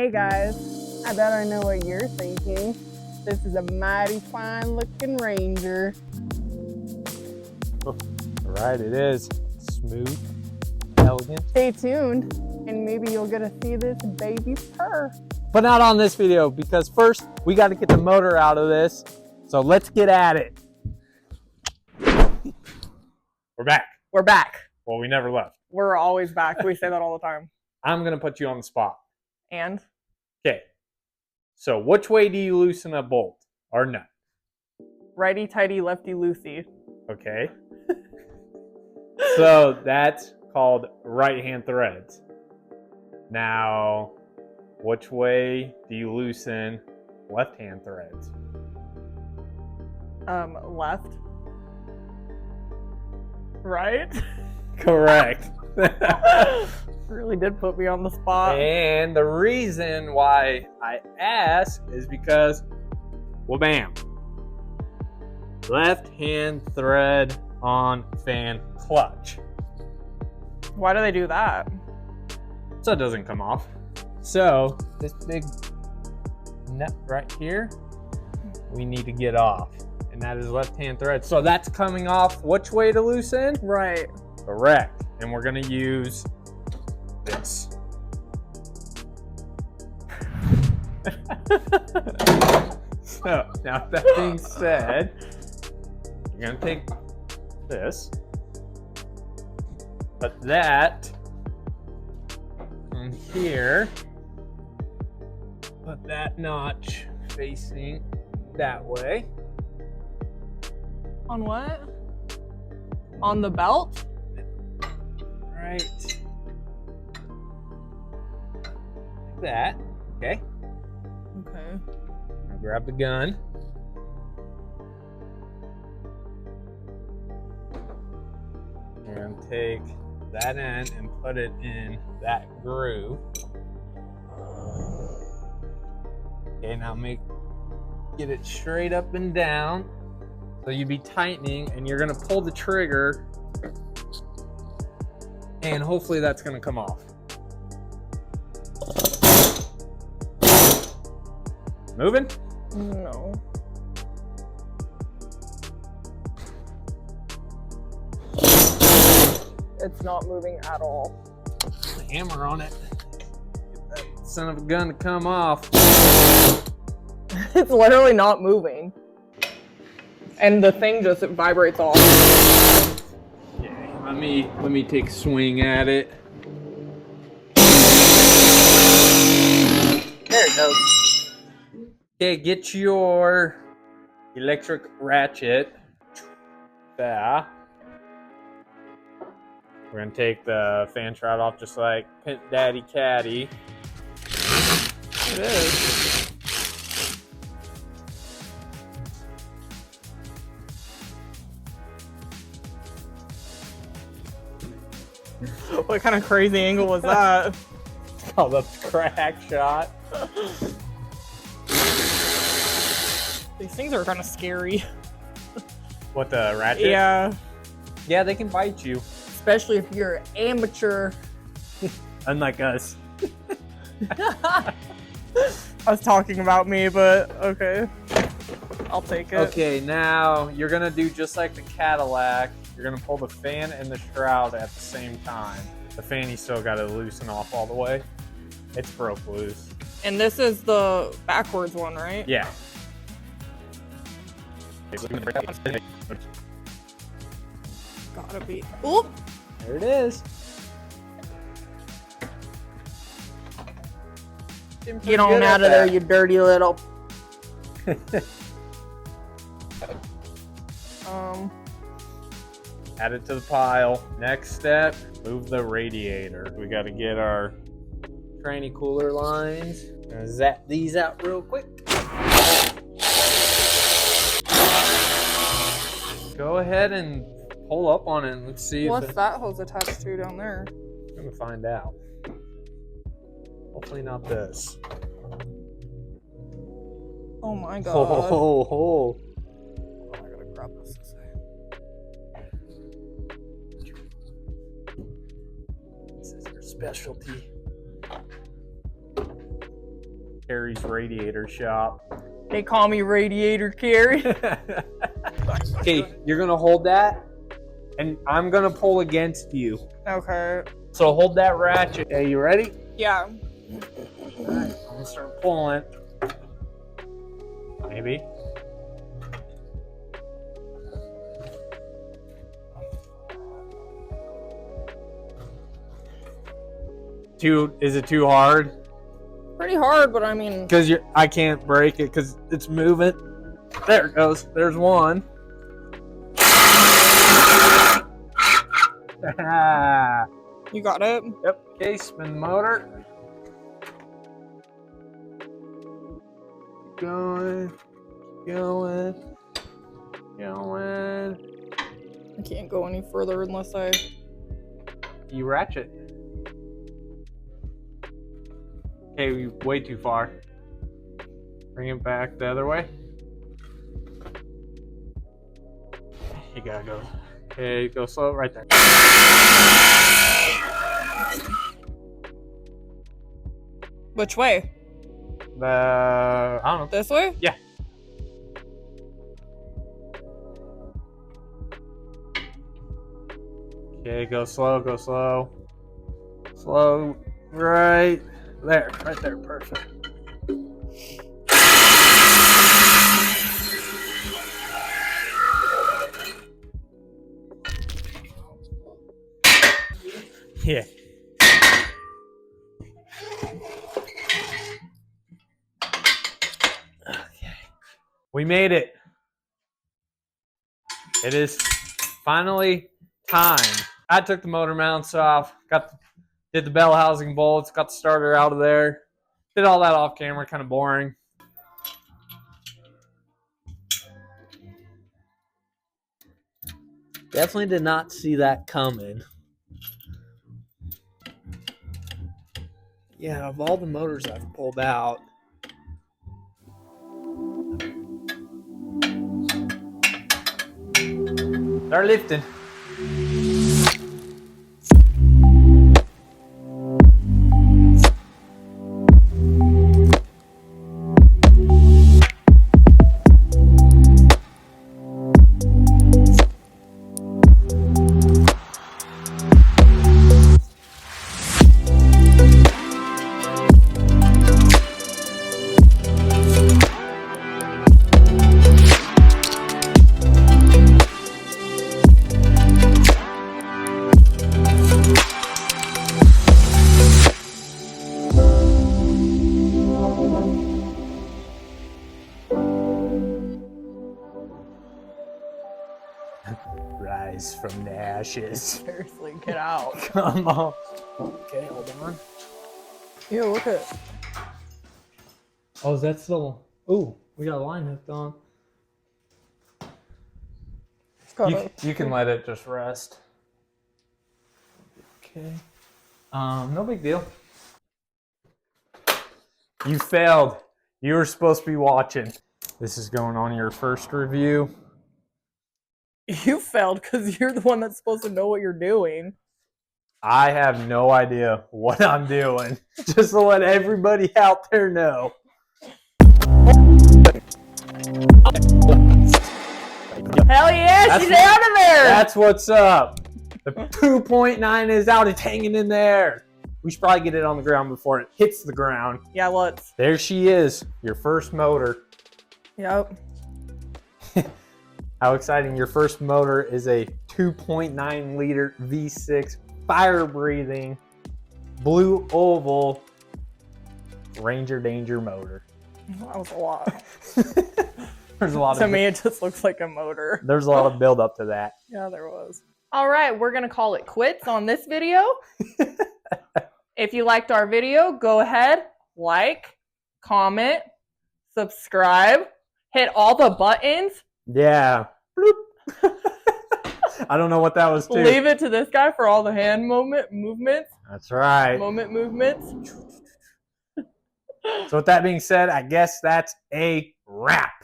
Hey guys, I bet I know what you're thinking. This is a mighty fine looking Ranger. All right, it is smooth, elegant. Stay tuned and maybe you'll get to see this baby purr. But not on this video, because first we got to get the motor out of this. So let's get at it. We're back. We're back. Well, we never left. We're always back. We say that all the time. I'm going to put you on the spot. And? Okay. So which way do you loosen a bolt or nut? Righty tighty, lefty loosey. Okay. So that's called right hand threads. Now, which way do you loosen left hand threads? Left. Right? Correct. Really did put me on the spot. And the reason why I ask is because, well, bam. Left hand thread on fan clutch. Why do they do that? So it doesn't come off. So this big nut right here, we need to get off. And that is left hand thread. So that's coming off which way to loosen? Right. Correct. And we're gonna use this. So now that being said, you're gonna take this, put that in here, put that notch facing that way. On what? On the belt? Right. Like that. Okay. Okay. Now grab the gun. And take that end and put it in that groove. Okay, now get it straight up and down. So you'd be tightening and you're gonna pull the trigger and hopefully that's gonna come off. Moving? No. It's not moving at all. Hammer on it. Get that son of a gun to come off. It's literally not moving. And the thing just vibrates off. Okay, let me take a swing at it. There it goes. Okay, get your electric ratchet. There. We're gonna take the fan shroud off just like Pit Daddy Caddy. It is. What kind of crazy angle was that? It's called a crack shot. These things are kind of scary. What, the ratchet? Yeah. Yeah, they can bite you. Especially if you're an amateur. Unlike us. I was talking about me, but okay. I'll take it. Okay, now you're gonna do just like the Cadillac. You're gonna pull the fan and the shroud at the same time. The fan you still gotta loosen off all the way. It's broke loose. And this is the backwards one, right? Yeah. Gotta be. Oop! There it is. Get on out of there, you dirty little. Add it to the pile. Next step, move the radiator. We got to get our tranny cooler lines. Gonna zap these out real quick. Go ahead and pull up on it and let's see. What's that hose attached to down there? I'm gonna find out. Hopefully not this. Oh my god. Oh. I gotta grab this way. This is your specialty. Carrie's Radiator shop. They call me Radiator Carrie. Okay, you're gonna hold that, and I'm gonna pull against you. Okay. So hold that ratchet. Okay, you ready? Yeah. Alright, I'm gonna start pulling. Maybe. Is it too hard? Pretty hard, but I mean. Because I can't break it because it's moving. There it goes. There's one. You got it? Yep. Okay, spin the motor. Going. I can't go any further unless I. You ratchet. Okay, we way too far. Bring it back the other way. You gotta go. Okay, go slow right there. Which way? I don't know. This way? Yeah. Okay, go slow, go slow. Slow, right there, perfect. Yeah. Okay. We made it. It is finally time. I took the motor mounts off, did the bell housing bolts, got the starter out of there. Did all that off camera, kind of boring. Definitely did not see that coming. Yeah, of all the motors I've pulled out, they're lifting. Rise from the ashes. Seriously, get out. Come on. Okay, hold on. Ew, look at. Oh, is that still? Ooh, we got a line hooked on. You can let it just rest. Okay. No big deal. You failed. You were supposed to be watching. This is going on your first review. You failed because you're the one that's supposed to know what you're doing. I have no idea what I'm doing. Just to let everybody out there know. Hell yeah, she's out of there! That's what's up. The 2.9 is out. It's hanging in there. We should probably get it on the ground before it hits the ground. Yeah, let's. There she is. Your first motor. Yep. How exciting. Your first motor is a 2.9 liter V6 fire-breathing blue oval Ranger Danger motor. That was a lot. There's a lot To me, it just looks like a motor. There's a lot of build up to that. Yeah, there was. All right, we're going to call it quits on this video. If you liked our video, go ahead, like, comment, subscribe, hit all the buttons. Yeah. Bloop. I don't know what that was, too. Leave it to this guy for all the hand movements. That's right. Moment movements. So with that being said, I guess that's a wrap.